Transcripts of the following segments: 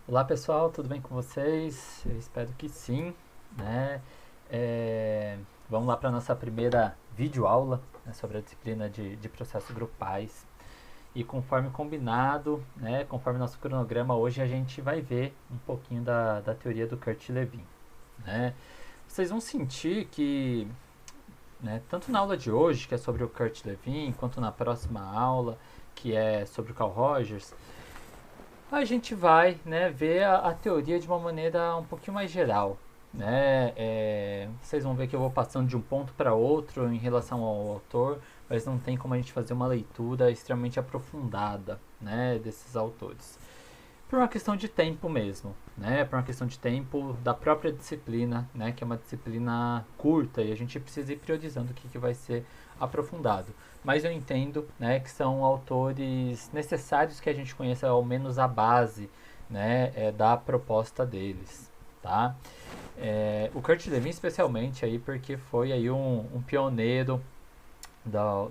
Olá pessoal, tudo bem com vocês? Eu espero que sim, né? É, Vamos lá para a nossa primeira videoaula, né, sobre a disciplina de processos grupais. E conforme combinado, né, conforme nosso cronograma, hoje a gente vai ver um pouquinho da teoria do Kurt-Lewin, né? Vocês vão sentir que, né, tanto na aula de hoje, que é sobre o Kurt-Lewin, quanto na próxima aula, que é sobre o Carl Rogers, a gente vai, né, ver a teoria de uma maneira um pouquinho mais geral. Né? Vocês vão ver que eu vou passando de um ponto para outro em relação ao autor, mas não tem como a gente fazer uma leitura extremamente aprofundada, né, desses autores. Por uma questão de tempo mesmo, né? Por uma questão de tempo da própria disciplina, né? Que é uma disciplina curta e a gente precisa ir priorizando o que vai ser aprofundado. Mas eu entendo, né, que são autores necessários que a gente conheça ao menos a base, né, da proposta deles, tá? O Kurt Lewin especialmente aí porque foi aí um pioneiro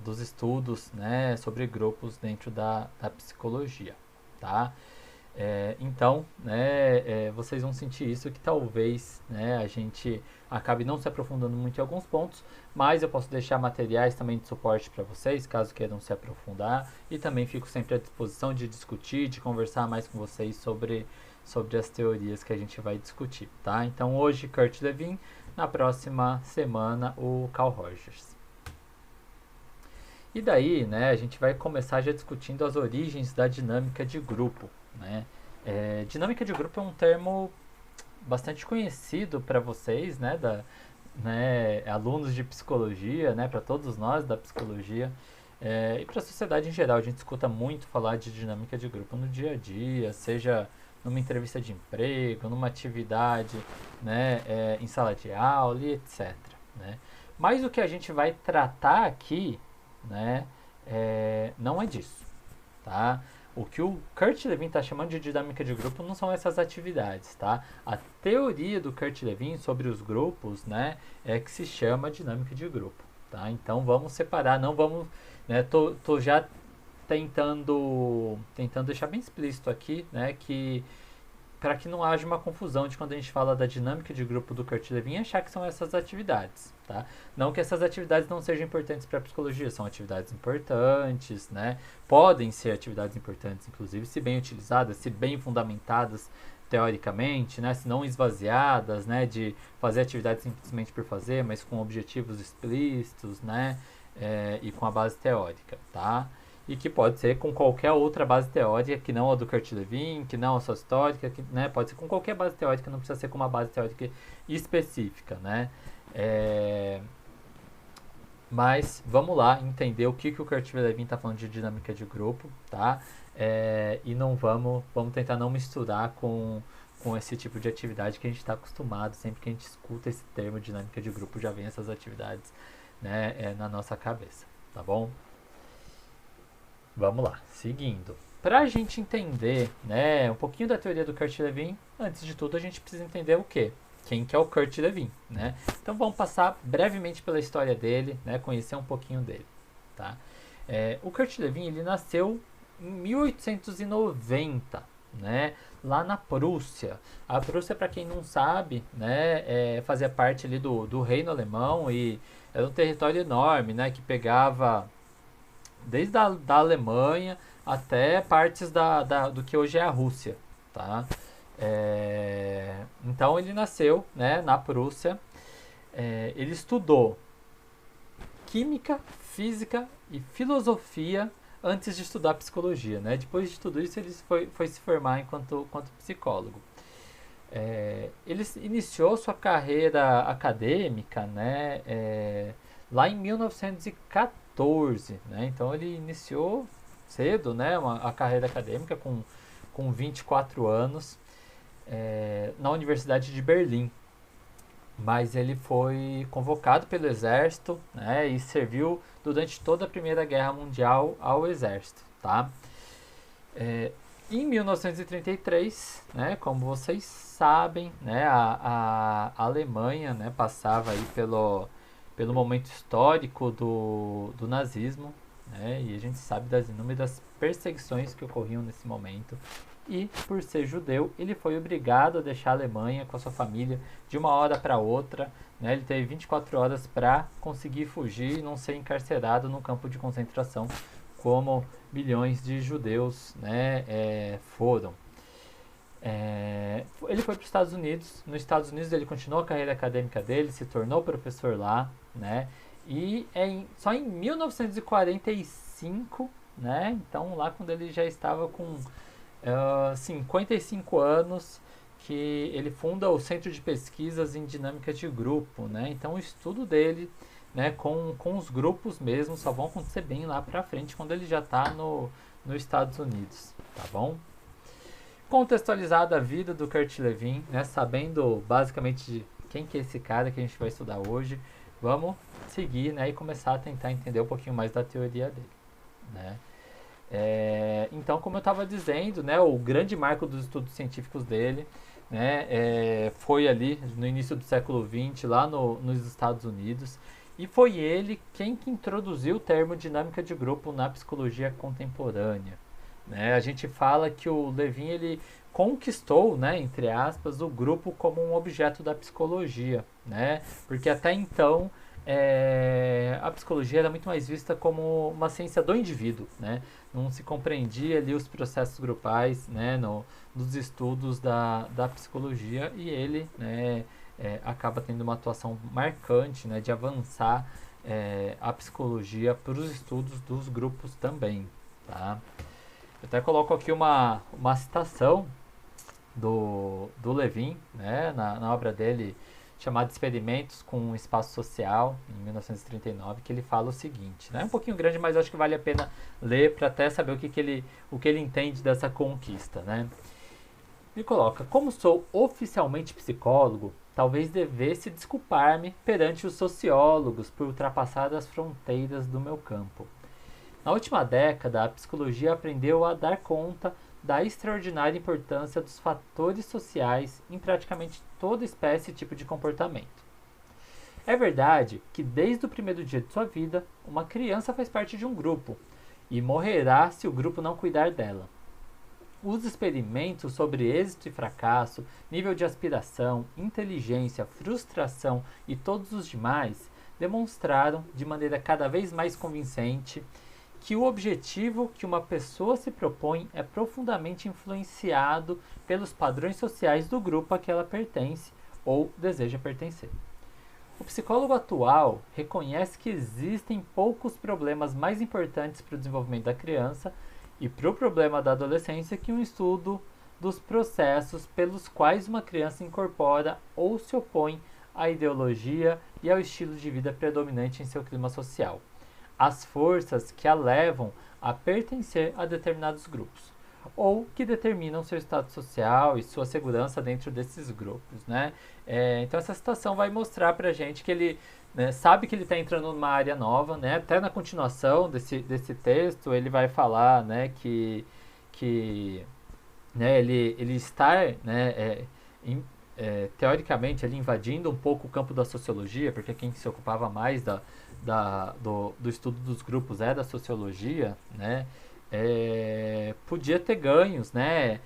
dos estudos, né, sobre grupos dentro da psicologia, tá? Então, né, vocês vão sentir isso que talvez, né, a gente acabe não se aprofundando muito em alguns pontos, mas eu posso deixar materiais também de suporte para vocês, caso queiram se aprofundar, e também fico sempre à disposição de discutir, de conversar mais com vocês sobre as teorias que a gente vai discutir, tá? Então hoje Kurt Lewin, na próxima semana o Carl Rogers. E daí, né, a gente vai começar já discutindo as origens da dinâmica de grupo, né? Dinâmica de grupo é um termo bastante conhecido para vocês, né, alunos de psicologia, né, para todos nós da psicologia, e para a sociedade em geral. A gente escuta muito falar de dinâmica de grupo no dia a dia, seja numa entrevista de emprego, numa atividade, né, em sala de aula e etc. Né? Mas o que a gente vai tratar aqui, né, não é disso, tá? O que o Kurt Lewin está chamando de dinâmica de grupo não são essas atividades, tá? A teoria do Kurt Lewin sobre os grupos, né, é que se chama dinâmica de grupo, tá? Então vamos separar, não vamos, né? Tô já tentando deixar bem explícito aqui, né, que para que não haja uma confusão de quando a gente fala da dinâmica de grupo do Kurt Lewin achar que são essas atividades, tá? Não que essas atividades não sejam importantes para a psicologia, são atividades importantes, né? Podem ser atividades importantes, inclusive, se bem utilizadas, se bem fundamentadas teoricamente, né? Se não esvaziadas, né? De fazer atividades simplesmente por fazer, mas com objetivos explícitos, né? E com a base teórica, tá? E que pode ser com qualquer outra base teórica, que não a do Kurt Lewin, que não a sua histórica, que, né, pode ser com qualquer base teórica, não precisa ser com uma base teórica específica, né? É, mas vamos lá entender o que o Kurt Lewin está falando de dinâmica de grupo, tá? E não vamos tentar não misturar com esse tipo de atividade que a gente está acostumado, sempre que a gente escuta esse termo dinâmica de grupo, já vem essas atividades, né, na nossa cabeça, tá bom? Vamos lá, seguindo. Para a gente entender, né, um pouquinho da teoria do Kurt Lewin, antes de tudo a gente precisa entender o quê? Quem que é o Kurt Lewin, né? Então vamos passar brevemente pela história dele, né, conhecer um pouquinho dele, tá? O Kurt Lewin ele nasceu em 1890, né, lá na Prússia. A Prússia, para quem não sabe, né, fazia parte ali do Reino Alemão e era um território enorme, né, que pegava desde da Alemanha até partes do que hoje é a Rússia, tá? Então ele nasceu, né, na Prússia. Ele estudou química, física e filosofia antes de estudar psicologia, né? Depois de tudo isso ele foi se formar enquanto psicólogo. Ele iniciou sua carreira acadêmica, né, lá em 1914, né? Então ele iniciou cedo, né, a carreira acadêmica com 24 anos na Universidade de Berlim. Mas ele foi convocado pelo exército, né, e serviu durante toda a Primeira Guerra Mundial ao exército, tá? Em 1933, né, como vocês sabem, né, a Alemanha, né, passava aí pelo momento histórico do nazismo, né, e a gente sabe das inúmeras perseguições que ocorriam nesse momento, e, por ser judeu, ele foi obrigado a deixar a Alemanha com a sua família de uma hora para outra. Né? Ele teve 24 horas para conseguir fugir e não ser encarcerado no campo de concentração, como milhões de judeus, né, foram. Ele foi para os Estados Unidos. Nos Estados Unidos ele continuou a carreira acadêmica dele, se tornou professor lá, né? E só em 1945, né? Então lá quando ele já estava com 55 anos, que ele funda o Centro de Pesquisas em Dinâmica de Grupo, né? Então o estudo dele, né, com os grupos mesmo, só vão acontecer bem lá pra frente, quando ele já está nos Estados Unidos, tá bom? Contextualizada a vida do Kurt Lewin, né, sabendo basicamente de quem que é esse cara que a gente vai estudar hoje, vamos seguir, né, e começar a tentar entender um pouquinho mais da teoria dele, né? Então, como eu estava dizendo, né, o grande marco dos estudos científicos dele, né, foi ali no início do século XX, lá nos Estados Unidos, e foi ele quem que introduziu o termo dinâmica de grupo na psicologia contemporânea. Né? A gente fala que o Lewin ele conquistou, né, entre aspas, o grupo como um objeto da psicologia, né? Porque até então a psicologia era muito mais vista como uma ciência do indivíduo, né? Não se compreendia ali os processos grupais, né, nos estudos da psicologia, e ele, né, acaba tendo uma atuação marcante, né, de avançar a psicologia para os estudos dos grupos também, tá? Eu até coloco aqui uma citação do Lewin, né, na obra dele chamada Experimentos com um Espaço Social, em 1939, que ele fala o seguinte, né, é um pouquinho grande, mas eu acho que vale a pena ler para até saber o que ele entende dessa conquista, né. Ele coloca: como sou oficialmente psicólogo, talvez devesse desculpar-me perante os sociólogos por ultrapassar as fronteiras do meu campo. Na última década, a psicologia aprendeu a dar conta da extraordinária importância dos fatores sociais em praticamente toda espécie e tipo de comportamento. É verdade que desde o primeiro dia de sua vida, uma criança faz parte de um grupo e morrerá se o grupo não cuidar dela. Os experimentos sobre êxito e fracasso, nível de aspiração, inteligência, frustração e todos os demais demonstraram de maneira cada vez mais convincente que o objetivo que uma pessoa se propõe é profundamente influenciado pelos padrões sociais do grupo a que ela pertence ou deseja pertencer. O psicólogo atual reconhece que existem poucos problemas mais importantes para o desenvolvimento da criança e para o problema da adolescência que um estudo dos processos pelos quais uma criança incorpora ou se opõe à ideologia e ao estilo de vida predominante em seu clima social, as forças que a levam a pertencer a determinados grupos, ou que determinam seu status social e sua segurança dentro desses grupos, né? Então essa citação vai mostrar pra gente que ele, né, sabe que ele está entrando numa área nova, né? Até na continuação desse texto ele vai falar, né, que né, ele está, né, teoricamente ali invadindo um pouco o campo da sociologia, porque quem se ocupava mais do estudo dos grupos era a sociologia, né? Podia ter ganhos, né,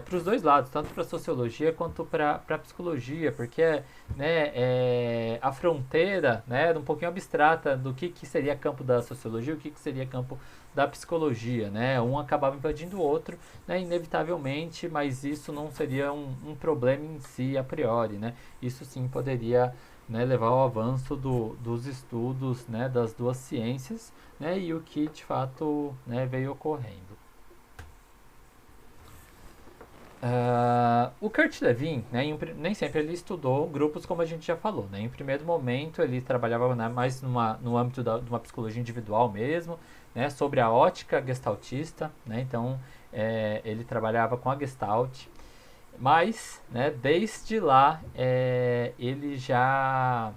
para os dois lados, tanto para a sociologia quanto para a psicologia, porque, né, a fronteira, né, era um pouquinho abstrata do que seria campo da sociologia e o que seria campo da psicologia, né? Um acabava invadindo o outro, né, inevitavelmente, mas isso não seria um problema em si a priori, né? Isso sim poderia, né, levar ao avanço dos estudos, né, das duas ciências, né, e o que de fato, né, veio ocorrendo. O Kurt Lewin, né, nem sempre ele estudou grupos, como a gente já falou, né? Em primeiro momento ele trabalhava, né, mais no âmbito de uma psicologia individual mesmo, né, sobre a ótica gestaltista, né? Então ele trabalhava com a Gestalt, mas, né, desde lá ele já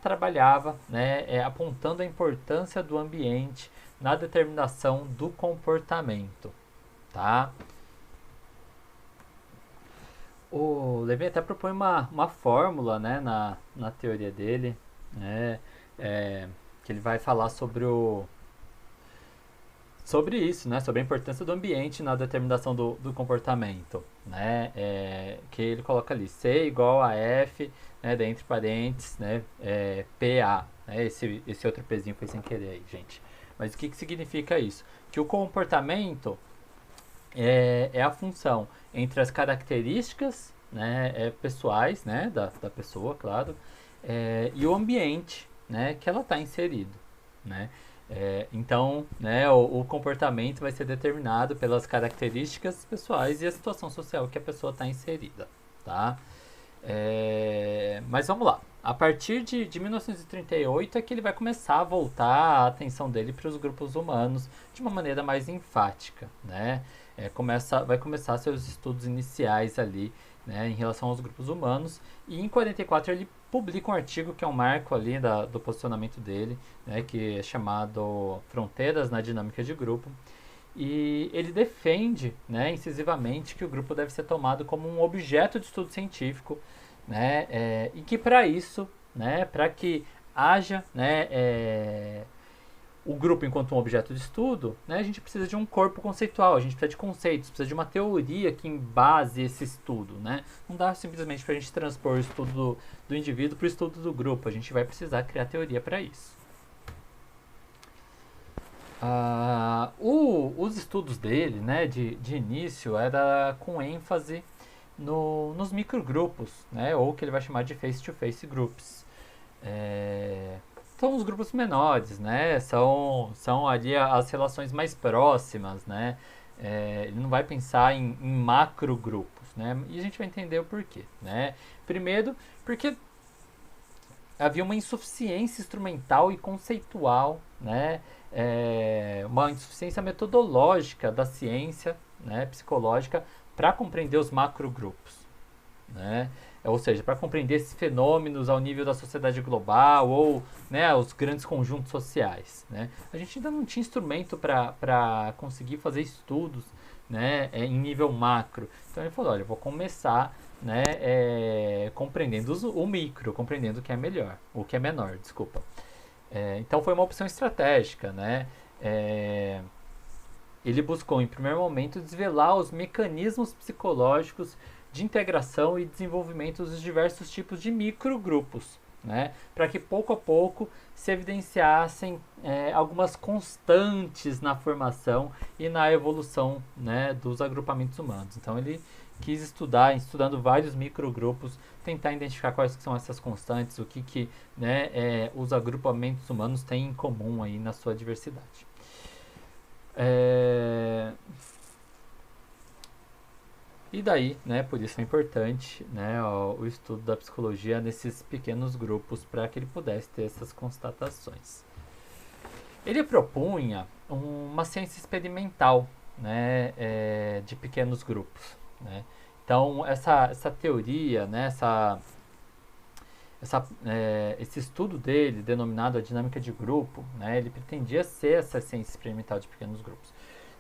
trabalhava, né, apontando a importância do ambiente na determinação do comportamento, tá? O Levin até propõe uma fórmula, né, na teoria dele, né, que ele vai falar sobre isso, né, sobre a importância do ambiente na determinação do comportamento, né, que ele coloca ali, C igual a F, né, entre parênteses, né, PA, né, esse outro Pzinho foi sem querer aí, gente. Mas o que significa isso? Que o comportamento é a função entre as características, né, pessoais, né, da pessoa, claro, e o ambiente, né, que ela está inserido, né. Então, né, o comportamento vai ser determinado pelas características pessoais e a situação social que a pessoa está inserida, tá? Mas vamos lá. A partir de 1938 é que ele vai começar a voltar a atenção dele para os grupos humanos de uma maneira mais enfática, né? Vai começar seus estudos iniciais ali, né, em relação aos grupos humanos, e em 44 ele publica um artigo que é um marco ali do posicionamento dele, né, que é chamado Fronteiras na Dinâmica de Grupo, e ele defende, né, incisivamente que o grupo deve ser tomado como um objeto de estudo científico, né, e que para isso, né, para que haja, né, o grupo enquanto um objeto de estudo, né, a gente precisa de um corpo conceitual, a gente precisa de conceitos, precisa de uma teoria que embase esse estudo, né? Não dá simplesmente para a gente transpor o estudo do indivíduo para o estudo do grupo, a gente vai precisar criar teoria para isso. Os estudos dele, né, de início, era com ênfase nos microgrupos, né, ou que ele vai chamar de face-to-face groups. São os grupos menores, né? São ali as relações mais próximas, né? Ele não vai pensar em macro grupos, né? E a gente vai entender o porquê, né? Primeiro, porque havia uma insuficiência instrumental e conceitual, né? Uma insuficiência metodológica da ciência, né, psicológica para compreender os macrogrupos, né? Ou seja, para compreender esses fenômenos ao nível da sociedade global ou, né, os grandes conjuntos sociais, né? A gente ainda não tinha instrumento para conseguir fazer estudos, né, em nível macro. Então ele falou, olha, eu vou começar, né, compreendendo o micro, compreendendo o que é melhor, o que é menor, desculpa. Então foi uma opção estratégica, né? Ele buscou, em primeiro momento, desvelar os mecanismos psicológicos de integração e desenvolvimento dos diversos tipos de microgrupos, né? Para que pouco a pouco se evidenciassem algumas constantes na formação e na evolução, né, dos agrupamentos humanos. Então ele quis estudando vários microgrupos, tentar identificar quais são essas constantes, o que né, os agrupamentos humanos têm em comum aí na sua diversidade. E daí, né, por isso é importante, né, o estudo da psicologia nesses pequenos grupos para que ele pudesse ter essas constatações. Ele propunha uma ciência experimental, né, de pequenos grupos, né? Então essa teoria, né, esse estudo dele, denominado a dinâmica de grupo, né, ele pretendia ser essa ciência experimental de pequenos grupos.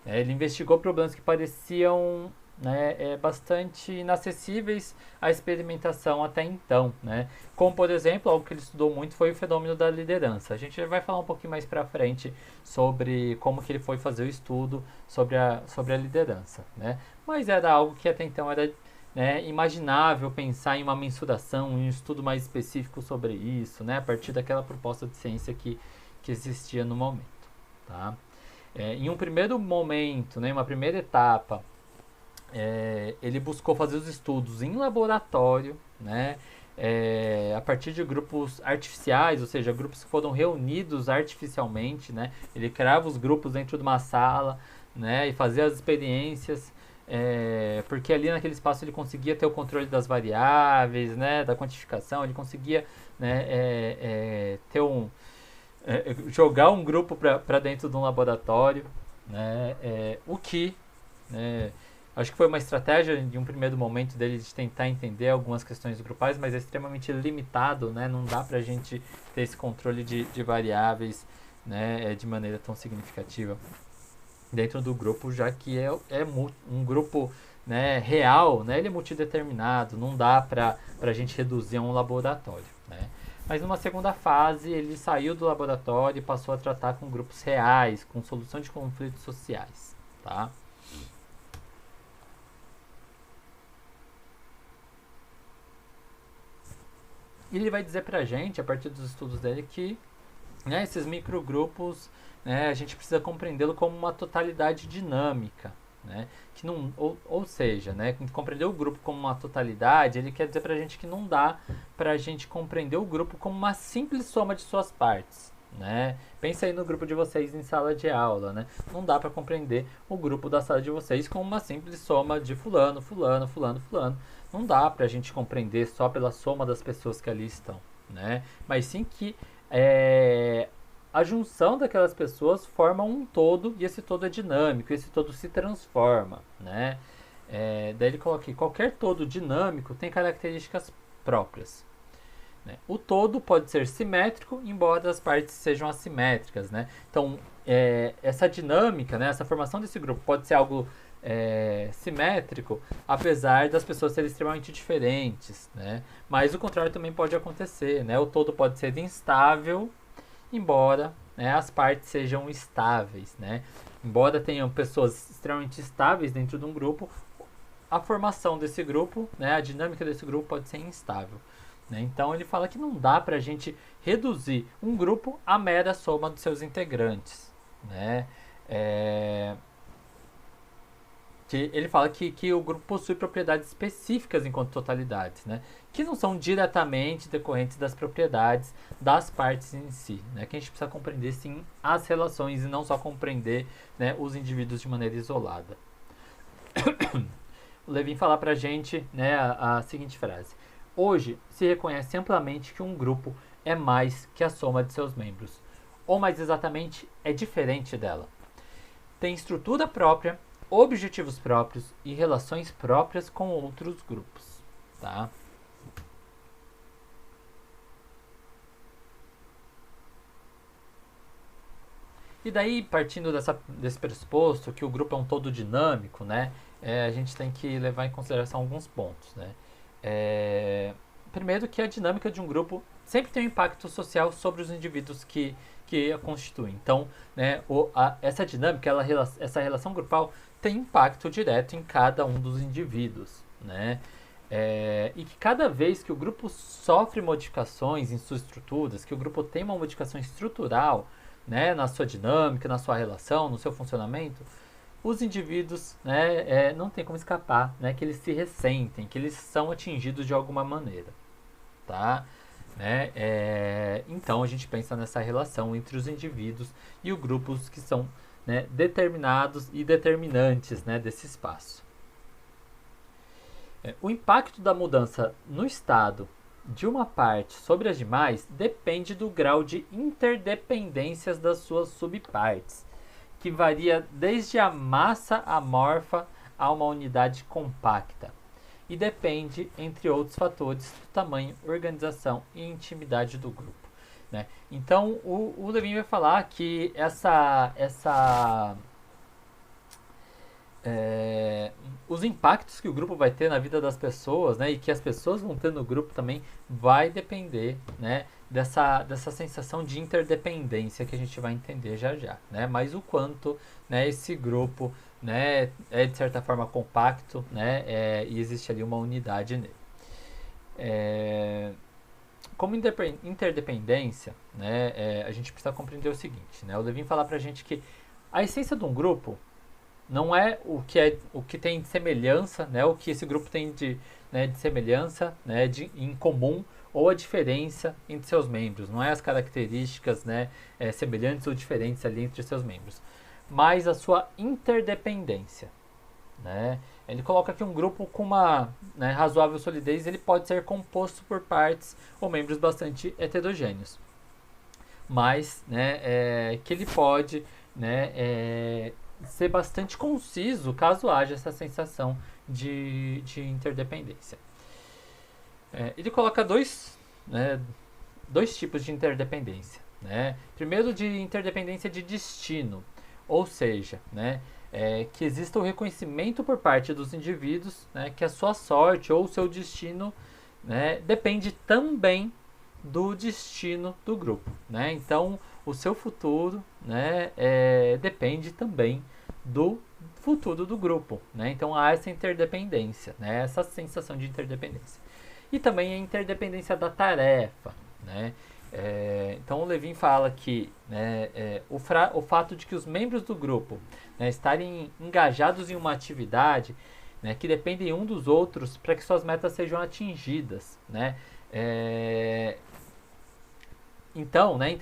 Ele investigou problemas que pareciam, né, bastante inacessíveis à experimentação até então, né? Como, por exemplo, algo que ele estudou muito foi o fenômeno da liderança. A gente vai falar um pouquinho mais para frente sobre como que ele foi fazer o estudo sobre a liderança, né? Mas era algo que até então era, né, imaginável pensar em uma mensuração, em um estudo mais específico sobre isso, né, a partir daquela proposta de ciência que existia no momento, tá? Em um primeiro momento, né, uma primeira etapa, ele buscou fazer os estudos em laboratório, né, a partir de grupos artificiais, ou seja, grupos que foram reunidos artificialmente, né, ele criava os grupos dentro de uma sala, né, e fazia as experiências, porque ali naquele espaço ele conseguia ter o controle das variáveis, né, da quantificação, ele conseguia, né, ter jogar um grupo para dentro de um laboratório, né, o que, né, acho que foi uma estratégia de um primeiro momento dele de tentar entender algumas questões grupais, mas é extremamente limitado, né, não dá para a gente ter esse controle de variáveis, né, de maneira tão significativa dentro do grupo, já que é um grupo, né, real, né, ele é multideterminado, não dá para a gente reduzir a um laboratório, né. Mas numa segunda fase, ele saiu do laboratório e passou a tratar com grupos reais, com solução de conflitos sociais, tá? E ele vai dizer pra gente, a partir dos estudos dele, que, né, esses microgrupos, né, a gente precisa compreendê-lo como uma totalidade dinâmica, né, que não, ou seja, né, compreender o grupo como uma totalidade, ele quer dizer pra gente que não dá pra gente compreender o grupo como uma simples soma de suas partes, né? Pensa aí no grupo de vocês em sala de aula, né? Não dá para compreender o grupo da sala de vocês como uma simples soma de fulano, fulano, fulano, fulano. Não dá para a gente compreender só pela soma das pessoas que ali estão, né? Mas sim que a junção daquelas pessoas forma um todo e esse todo é dinâmico, esse todo se transforma, né? Daí ele coloca aqui, qualquer todo dinâmico tem características próprias. Né? O todo pode ser simétrico, embora as partes sejam assimétricas. Né? Então, essa dinâmica, né, essa formação desse grupo pode ser algo simétrico, apesar das pessoas serem extremamente diferentes. Né? Mas o contrário também pode acontecer. Né? O todo pode ser instável, embora, né, as partes sejam estáveis. Né? Embora tenham pessoas extremamente estáveis dentro de um grupo, a formação desse grupo, né, a dinâmica desse grupo pode ser instável. Né? Então ele fala que não dá para a gente reduzir um grupo à mera soma dos seus integrantes. Né? Que ele fala que o grupo possui propriedades específicas enquanto totalidades, né? Que não são diretamente decorrentes das propriedades das partes em si. Né? Que a gente precisa compreender sim as relações e não só compreender, né, os indivíduos de maneira isolada. O Levin fala para a gente, né, a seguinte frase. Hoje, se reconhece amplamente que um grupo é mais que a soma de seus membros, ou mais exatamente, é diferente dela. Tem estrutura própria, objetivos próprios e relações próprias com outros grupos. Tá? E daí, partindo desse pressuposto que o grupo é um todo dinâmico, né, a gente tem que levar em consideração alguns pontos. Né? Primeiro que a dinâmica de um grupo sempre tem um impacto social sobre os indivíduos que a constituem. Então, né, essa dinâmica, essa relação grupal tem impacto direto em cada um dos indivíduos. Né? E que cada vez que o grupo sofre modificações em suas estruturas, que o grupo tem uma modificação estrutural, né, na sua dinâmica, na sua relação, no seu funcionamento, os indivíduos, né, não tem como escapar, né, que eles se ressentem, que eles são atingidos de alguma maneira. Tá? Né? Então a gente pensa nessa relação entre os indivíduos e os grupos que são, né, determinados e determinantes, né, desse espaço. O impacto da mudança no estado de uma parte sobre as demais depende do grau de interdependências das suas subpartes, que varia desde a massa amorfa a uma unidade compacta, e depende, entre outros fatores, do tamanho, organização e intimidade do grupo. Né? Então, o Levin vai falar que os impactos que o grupo vai ter na vida das pessoas, né, e que as pessoas vão ter no grupo também, vai depender, né, dessa sensação de interdependência que a gente vai entender já já. Né? Mas o quanto, né, esse grupo, né, é de certa forma compacto, né, e existe ali uma unidade nele. Como interdependência, né, a gente precisa compreender o seguinte. Né? O Levin fala pra gente que a essência de um grupo não é o que tem de semelhança, né, o que esse grupo tem de semelhança, né, em comum, ou a diferença entre seus membros. Não é as características, né, semelhantes ou diferentes ali entre seus membros, mas a sua interdependência. Né? Ele coloca que um grupo com uma, né, razoável solidez ele pode ser composto por partes ou membros bastante heterogêneos, mas, né, que ele pode, né, ser bastante conciso caso haja essa sensação de interdependência. Ele coloca dois tipos de interdependência. Né? Primeiro, de interdependência de destino, ou seja, né, que exista o reconhecimento por parte dos indivíduos, né, que a sua sorte ou o seu destino, né, depende também, do destino do grupo, né? Então, o seu futuro, né, depende também do futuro do grupo, né? Então, há essa interdependência, né? Essa sensação de interdependência. E também a interdependência da tarefa, né? Então, o Levin fala que, né, o fato de que os membros do grupo, né, estarem engajados em uma atividade, né, que dependem um dos outros para que suas metas sejam atingidas, né? Então, né,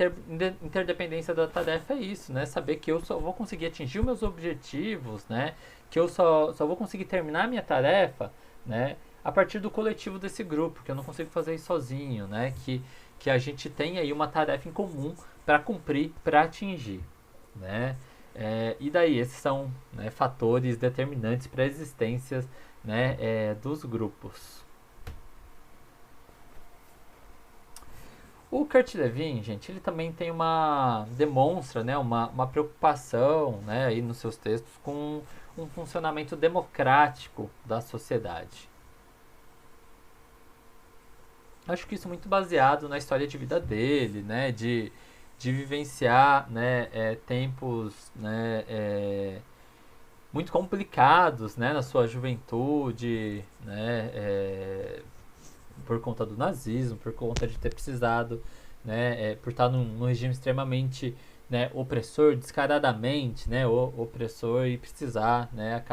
interdependência da tarefa é isso, né? Saber que eu só vou conseguir atingir os meus objetivos, né? Que eu só vou conseguir terminar a minha tarefa, né? A partir do coletivo desse grupo, que eu não consigo fazer isso sozinho, né? Que a gente tem aí uma tarefa em comum para cumprir, para atingir, né? E daí, esses são, né, fatores determinantes para a existência, né, dos grupos. O Kurt Lewin, gente, ele também tem demonstra, né, uma preocupação, né, aí nos seus textos com um funcionamento democrático da sociedade. Acho que isso é muito baseado na história de vida dele, né, de vivenciar, né, tempos, né, muito complicados, né, na sua juventude, né, por conta do nazismo, por conta de ter precisado, né, por estar num regime extremamente, né, opressor, descaradamente, né, opressor, e precisar, né,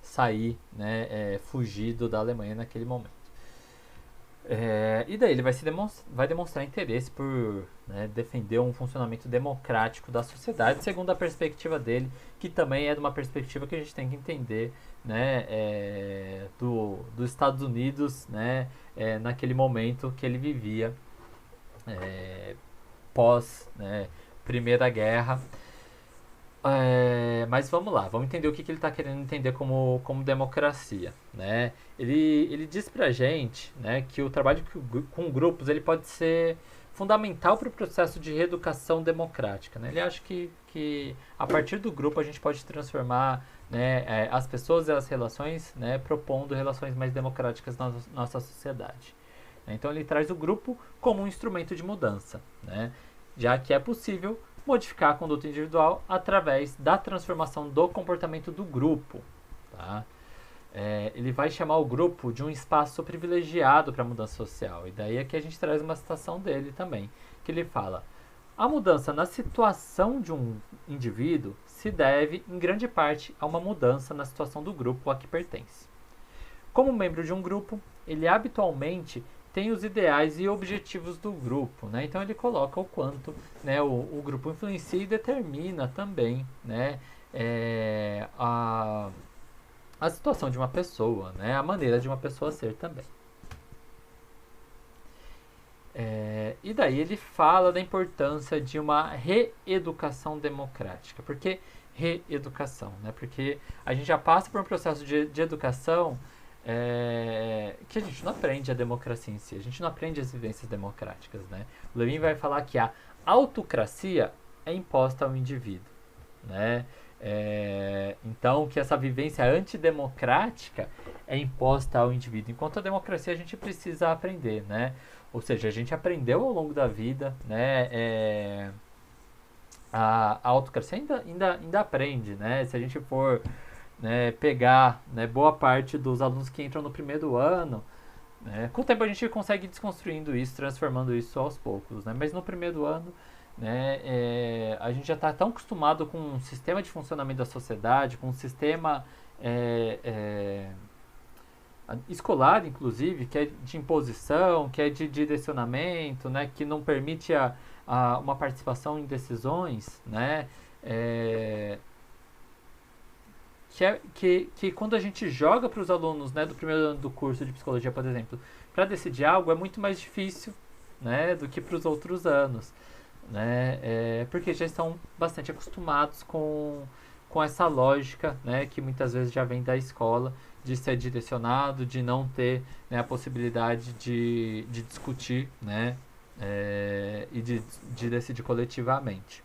sair, né, fugido da Alemanha naquele momento. E daí ele vai demonstrar interesse por, né, defender um funcionamento democrático da sociedade, segundo a perspectiva dele, que também é de uma perspectiva que a gente tem que entender, né, dos Estados Unidos, né, naquele momento que ele vivia, pós, né, Primeira Guerra. Mas vamos lá, vamos entender o que ele está querendo entender como democracia, né? Ele diz pra gente, né, que o trabalho com grupos ele pode ser fundamental para o processo de reeducação democrática, né? Ele acha que a partir do grupo a gente pode transformar, né, as pessoas e as relações, né, propondo relações mais democráticas na nossa sociedade. Então ele traz o grupo como um instrumento de mudança, né? Já que é possível modificar a conduta individual através da transformação do comportamento do grupo. Tá? Ele vai chamar o grupo de um espaço privilegiado para a mudança social. E daí aqui a gente traz uma citação dele também, que ele fala: a mudança na situação de um indivíduo se deve, em grande parte, a uma mudança na situação do grupo a que pertence. Como membro de um grupo, ele habitualmente tem os ideais e objetivos do grupo, né? Então ele coloca o quanto, né, o grupo influencia e determina também, né, a situação de uma pessoa, né, a maneira de uma pessoa ser também. E daí ele fala da importância de uma reeducação democrática. Por que reeducação? Né? Porque a gente já passa por um processo de educação que a gente não aprende a democracia em si, a gente não aprende as vivências democráticas, né? O Lewin vai falar que a autocracia é imposta ao indivíduo, né? Então, que essa vivência antidemocrática é imposta ao indivíduo, enquanto a democracia a gente precisa aprender, né? Ou seja, a gente aprendeu ao longo da vida, né? A autocracia ainda aprende, né? Se a gente for, né, pegar, né, boa parte dos alunos que entram no primeiro ano, né, com o tempo a gente consegue ir desconstruindo isso, transformando isso aos poucos, né, mas no primeiro ano, né, a gente já está tão acostumado com um sistema de funcionamento da sociedade, com um sistema escolar, inclusive, que é de imposição, que é de direcionamento, né, que não permite uma participação em decisões, né, que quando a gente joga para os alunos, né, do primeiro ano do curso de psicologia, por exemplo, para decidir algo é muito mais difícil, né, do que para os outros anos, né, porque já estão bastante acostumados com essa lógica, né, que muitas vezes já vem da escola, de ser direcionado, de não ter, né, a possibilidade de discutir, né, e de decidir coletivamente,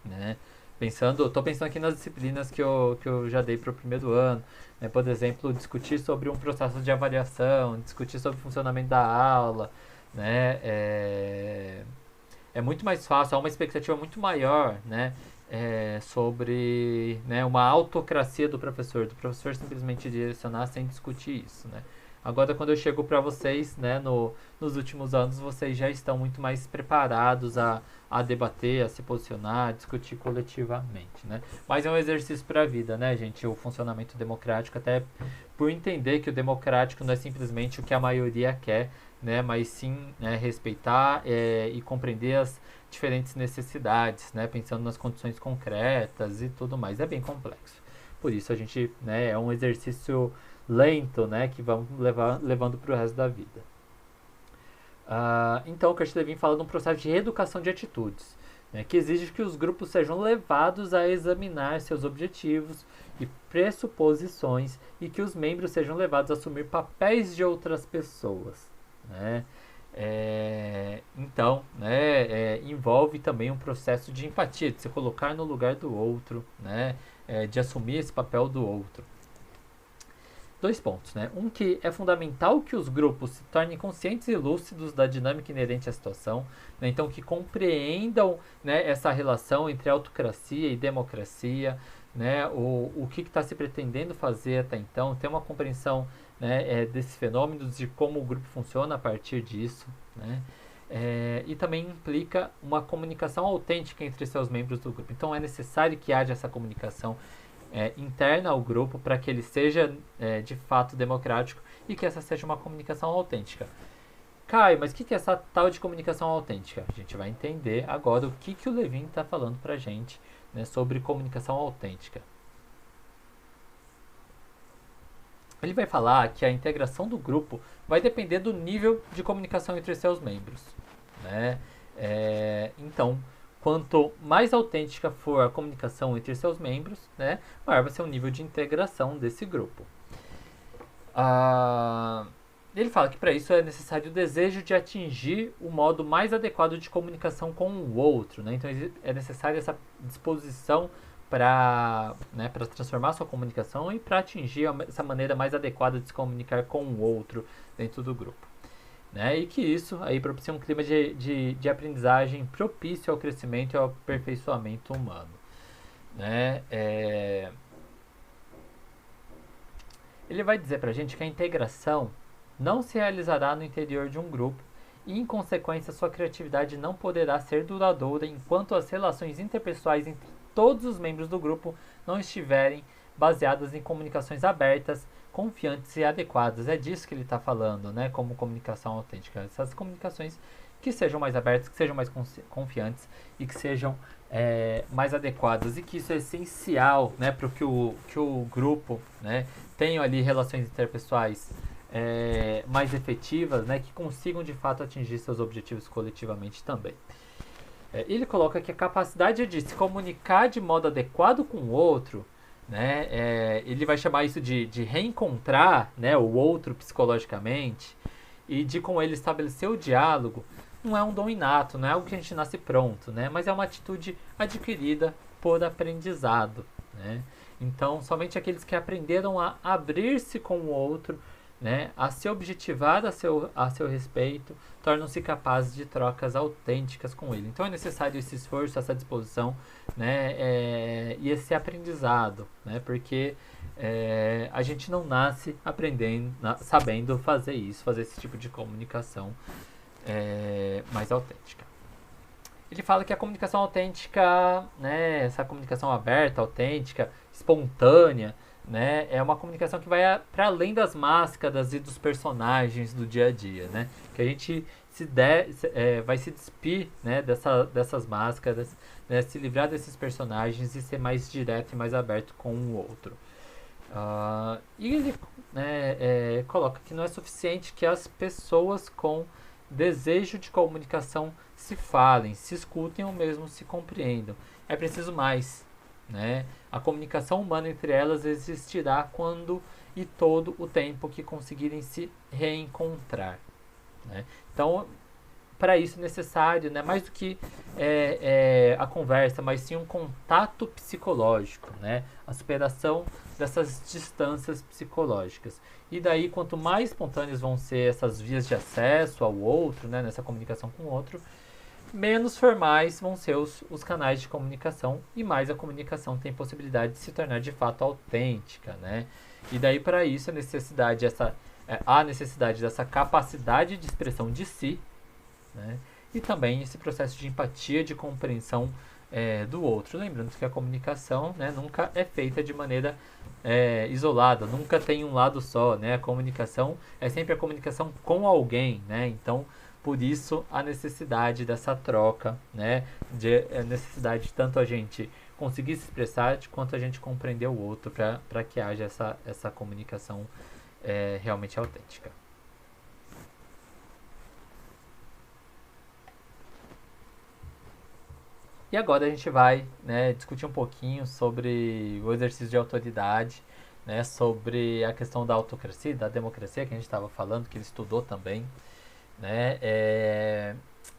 né. Estou pensando aqui nas disciplinas que eu já dei para o primeiro ano, né? Por exemplo, discutir sobre um processo de avaliação, discutir sobre o funcionamento da aula, né? É muito mais fácil, há uma expectativa muito maior, né? Sobre, né, uma autocracia do professor simplesmente direcionar sem discutir isso, né? Agora, quando eu chego para vocês, né, nos últimos anos, vocês já estão muito mais preparados a debater, a se posicionar, a discutir coletivamente, né? Mas é um exercício para a vida, né, gente? O funcionamento democrático, até por entender que o democrático não é simplesmente o que a maioria quer, né, mas sim, né, respeitar e compreender as diferentes necessidades, né, pensando nas condições concretas e tudo mais. É bem complexo. Por isso a gente, né, é um exercício lento, né, que vamos levando para o resto da vida. Então, o Kurt Lewin fala de um processo de reeducação de atitudes, né, que exige que os grupos sejam levados a examinar seus objetivos e pressuposições e que os membros sejam levados a assumir papéis de outras pessoas, né? Então, né, envolve também um processo de empatia, de se colocar no lugar do outro, né, de assumir esse papel do outro. 2 pontos, né? Um, que é fundamental que os grupos se tornem conscientes e lúcidos da dinâmica inerente à situação, né? Então que compreendam, né, essa relação entre autocracia e democracia, né? O que está se pretendendo fazer até então, ter uma compreensão, né, desses fenômenos, de como o grupo funciona a partir disso, né? E também implica uma comunicação autêntica entre seus membros do grupo. Então é necessário que haja essa comunicação interna ao grupo para que ele seja de fato democrático e que essa seja uma comunicação autêntica. Caio, mas o que é essa tal de comunicação autêntica? A gente vai entender agora o que o Lewin está falando para a gente, né, sobre comunicação autêntica. Ele vai falar que a integração do grupo vai depender do nível de comunicação entre seus membros, né? Então, quanto mais autêntica for a comunicação entre seus membros, né, maior vai ser o nível de integração desse grupo. Ele fala que para isso é necessário o desejo de atingir o modo mais adequado de comunicação com o outro, né? Então é necessária essa disposição para, né, para transformar sua comunicação e para atingir essa maneira mais adequada de se comunicar com o outro dentro do grupo. Né? E que isso aí propicia um clima de aprendizagem propício ao crescimento e ao aperfeiçoamento humano. Né? Ele vai dizer para a gente que a integração não se realizará no interior de um grupo e, em consequência, sua criatividade não poderá ser duradoura enquanto as relações interpessoais entre todos os membros do grupo não estiverem baseadas em comunicações abertas, confiantes e adequadas. É disso que ele está falando, né, como comunicação autêntica. Essas comunicações que sejam mais abertas, que sejam mais confiantes e que sejam mais adequadas. E que isso é essencial, né, para que o grupo, né, tenha ali relações interpessoais mais efetivas, né, que consigam de fato atingir seus objetivos coletivamente também. Ele coloca que a capacidade de se comunicar de modo adequado com o outro, né, ele vai chamar isso de reencontrar, né, o outro psicologicamente e de com ele estabelecer o diálogo. Não é um dom inato, não é algo que a gente nasce pronto, né, mas é uma atitude adquirida por aprendizado, né? Então, somente aqueles que aprenderam a abrir-se com o outro, né, a se objetivar a seu respeito, tornam-se capazes de trocas autênticas com ele. Então é necessário esse esforço, essa disposição, né, e esse aprendizado, né, porque a gente não nasce aprendendo, sabendo fazer isso, fazer esse tipo de comunicação mais autêntica. Ele fala que a comunicação autêntica, né, essa comunicação aberta, autêntica, espontânea, né, é uma comunicação que vai para além das máscaras e dos personagens do dia a dia, né? Que a gente vai se despir, né, dessas máscaras, né, se livrar desses personagens e ser mais direto e mais aberto com o outro. E ele coloca que não é suficiente que as pessoas com desejo de comunicação se falem, se escutem ou mesmo se compreendam. É preciso mais. Né? A comunicação humana entre elas existirá quando e todo o tempo que conseguirem se reencontrar. Né? Então, para isso é necessário, né, mais do que a conversa, mas sim um contato psicológico, né, a superação dessas distâncias psicológicas. E daí, quanto mais espontâneas vão ser essas vias de acesso ao outro, né, nessa comunicação com o outro, menos formais vão ser os canais de comunicação e mais a comunicação tem possibilidade de se tornar de fato autêntica, né? E daí, para isso, a necessidade dessa capacidade de expressão de si, né? E também esse processo de empatia, de compreensão do outro. Lembrando que a comunicação, né, nunca é feita de maneira isolada, nunca tem um lado só, né? A comunicação é sempre a comunicação com alguém, né? Então, por isso a necessidade dessa troca, né? A necessidade de tanto a gente conseguir se expressar quanto a gente compreender o outro para que haja essa comunicação realmente autêntica. E agora a gente vai, né, discutir um pouquinho sobre o exercício de autoridade, né, sobre a questão da autocracia, da democracia que a gente estava falando, que ele estudou também, né,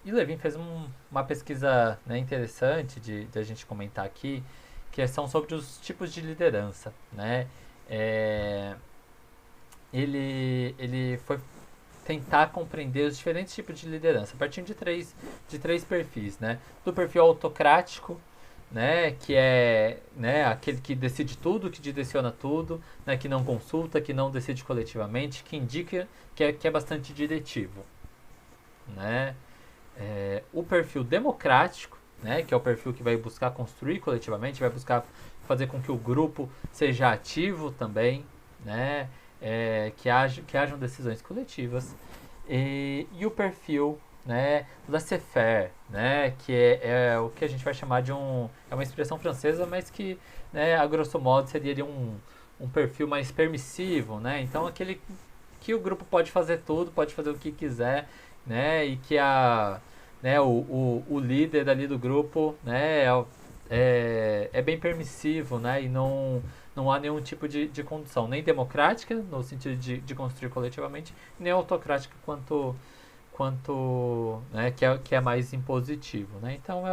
e o Levin fez uma pesquisa, né, interessante de a gente comentar aqui, que são sobre os tipos de liderança, né. Ele foi tentar compreender os diferentes tipos de liderança, partindo de três perfis, né? Do perfil autocrático, né, que é, né, aquele que decide tudo, que direciona tudo, né, que não consulta, que não decide coletivamente, que indica, que é bastante diretivo, né? O perfil democrático, né, que é o perfil que vai buscar construir coletivamente, vai buscar fazer com que o grupo seja ativo também, né? Que hajam decisões coletivas, e o perfil, né, laissez-faire, né, que é o que a gente vai chamar de é uma expressão francesa, mas que, né, a grosso modo seria um perfil mais permissivo, né, então aquele que o grupo pode fazer tudo, pode fazer o que quiser, né, e que o líder ali do grupo, né, é bem permissivo, né, e não há nenhum tipo de condução, nem democrática, no sentido de construir coletivamente, nem autocrática quanto né, que é mais impositivo. Né? Então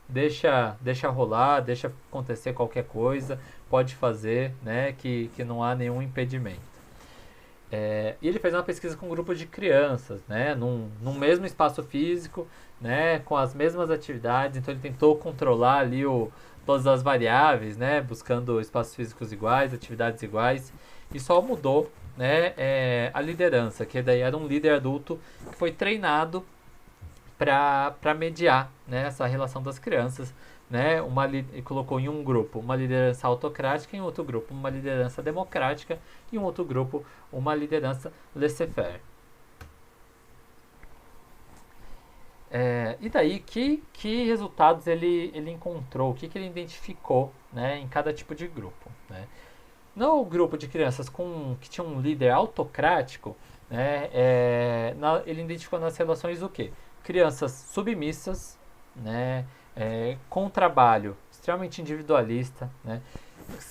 deixa rolar, deixa acontecer qualquer coisa, pode fazer, né, que não há nenhum impedimento. E ele fez uma pesquisa com um grupo de crianças, né, num mesmo espaço físico, né, com as mesmas atividades, então ele tentou controlar ali todas as variáveis, né, buscando espaços físicos iguais, atividades iguais, e só mudou, né, a liderança, que daí era um líder adulto que foi treinado para mediar, né, essa relação das crianças, né, e colocou em um grupo uma liderança autocrática, em outro grupo uma liderança democrática, e em outro grupo uma liderança laissez-faire. E daí, que resultados ele encontrou, o que ele identificou, né, em cada tipo de grupo. Né? No grupo de crianças que tinha um líder autocrático, né, ele identificou nas relações o quê? Crianças submissas, né, com trabalho extremamente individualista, né,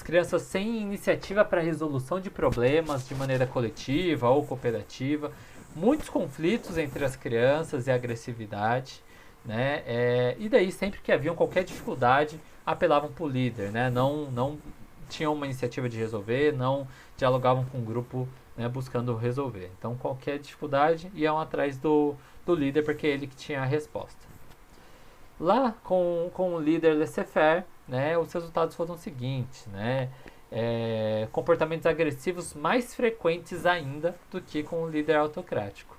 crianças sem iniciativa para resolução de problemas de maneira coletiva ou cooperativa, muitos conflitos entre as crianças e agressividade, né? E daí sempre que haviam qualquer dificuldade apelavam para o líder, né? Não tinham uma iniciativa de resolver, não dialogavam com o grupo, né, buscando resolver. Então qualquer dificuldade iam atrás do líder porque é ele que tinha a resposta. Lá com o líder laissez-faire, né, os resultados foram os seguintes, né? Comportamentos agressivos mais frequentes ainda do que com o líder autocrático.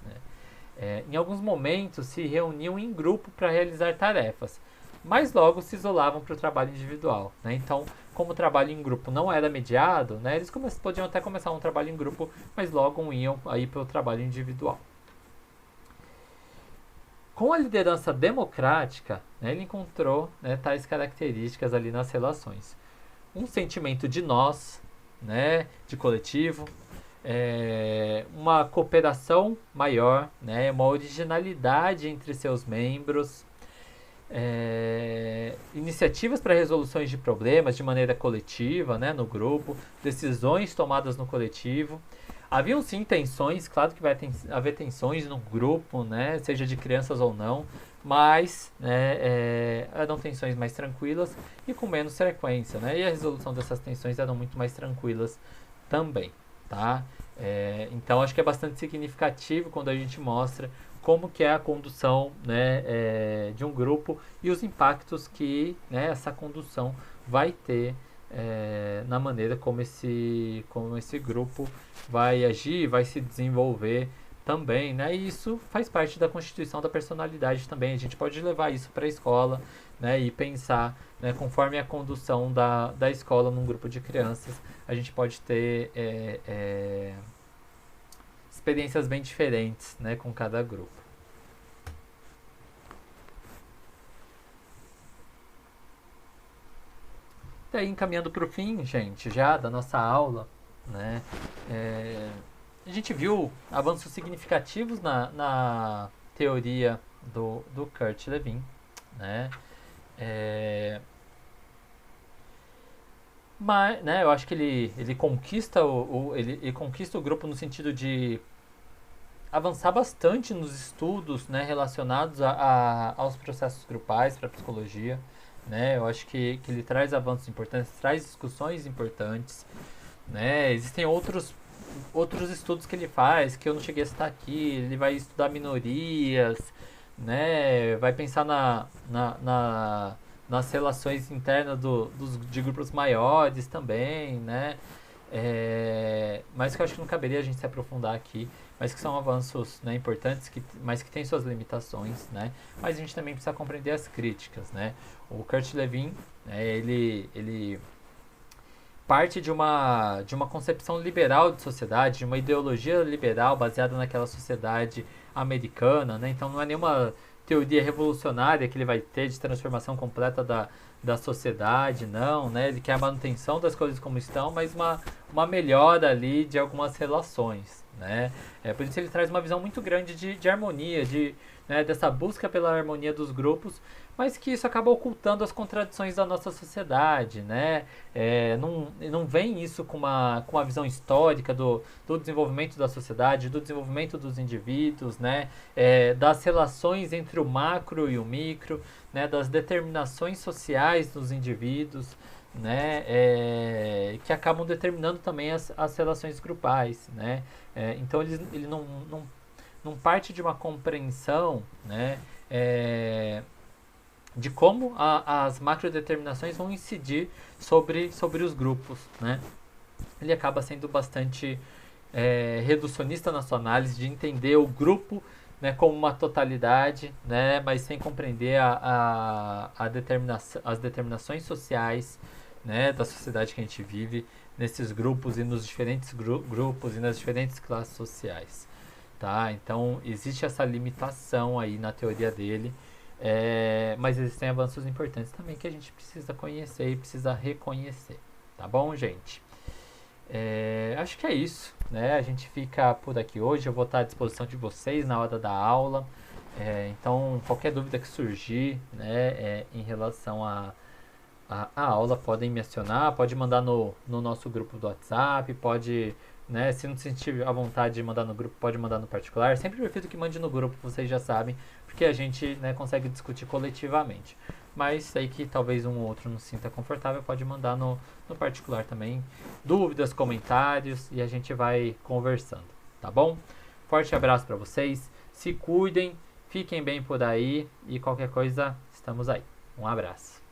Né? Em alguns momentos se reuniam em grupo para realizar tarefas, mas logo se isolavam para o trabalho individual. Né? Então, como o trabalho em grupo não era mediado, né, eles podiam até começar um trabalho em grupo, mas logo iam aí para o trabalho individual. Com a liderança democrática, né, ele encontrou, né, tais características ali nas relações. Um sentimento de nós, né, de coletivo, uma cooperação maior, né, uma originalidade entre seus membros, iniciativas para resoluções de problemas de maneira coletiva, né, no grupo, decisões tomadas no coletivo, Haviam sim tensões, claro que vai haver tensões no grupo, né, seja de crianças ou não, mas né, eram tensões mais tranquilas e com menos frequência, né, e a resolução dessas tensões eram muito mais tranquilas também, tá? Então acho que é bastante significativo quando a gente mostra como que é a condução, né, de um grupo e os impactos que, né, essa condução vai ter na maneira como esse grupo vai agir, vai se desenvolver também, né? E isso faz parte da constituição da personalidade também. A gente pode levar isso para a escola, né? E pensar, né? Conforme a condução da escola num grupo de crianças, a gente pode ter experiências bem diferentes, né? Com cada grupo. Daí, encaminhando para o fim, gente, já da nossa aula, né? A gente viu avanços significativos na teoria do Kurt Lewin, né? Mas, né, eu acho que ele conquista ele conquista o grupo no sentido de avançar bastante nos estudos, né, relacionados aos processos grupais para a psicologia, né? Eu acho que ele traz avanços importantes, traz discussões importantes, né? Existem outros estudos que ele faz que eu não cheguei a citar aqui. Ele vai estudar minorias, né? Vai pensar nas relações internas de grupos maiores também, né? Mas que eu acho que não caberia a gente se aprofundar aqui, mas que são avanços, né, importantes, mas que têm suas limitações, né? Mas a gente também precisa compreender as críticas, né? O Kurt Lewin, né, ele parte de uma concepção liberal de sociedade, de uma ideologia liberal baseada naquela sociedade americana, né? Então não é nenhuma teoria revolucionária que ele vai ter de transformação completa da sociedade, não, né? Ele quer a manutenção das coisas como estão, mas uma melhora ali de algumas relações, né? Por isso ele traz uma visão muito grande de harmonia, né, dessa busca pela harmonia dos grupos, mas que isso acaba ocultando as contradições da nossa sociedade, né? Não vem isso com uma visão histórica do desenvolvimento da sociedade, do desenvolvimento dos indivíduos, né? Das relações entre o macro e o micro, né? Das determinações sociais dos indivíduos, né? Que acabam determinando também as relações grupais, né? Então ele não parte de uma compreensão, né? De como as macrodeterminações vão incidir sobre os grupos, né? Ele acaba sendo bastante reducionista na sua análise, de entender o grupo, né, como uma totalidade, né, mas sem compreender as determinações sociais, né, da sociedade que a gente vive nesses grupos e nos diferentes grupos e nas diferentes classes sociais. Tá? Então existe essa limitação aí na teoria dele. Mas existem avanços importantes também que a gente precisa conhecer e precisa reconhecer, tá bom, gente? Acho que é isso, né? A gente fica por aqui hoje. Eu vou estar à disposição de vocês na hora da aula. Então, qualquer dúvida que surgir, né, em relação à aula, podem me acionar, pode mandar no nosso grupo do WhatsApp, pode, né, se não se sentir à vontade de mandar no grupo, pode mandar no particular. Sempre prefiro que mande no grupo, vocês já sabem, porque a gente, né, consegue discutir coletivamente. Mas sei que talvez um ou outro não se sinta confortável, pode mandar no particular também dúvidas, comentários, e a gente vai conversando, tá bom? Forte abraço para vocês, se cuidem, fiquem bem por aí e qualquer coisa, estamos aí. Um abraço.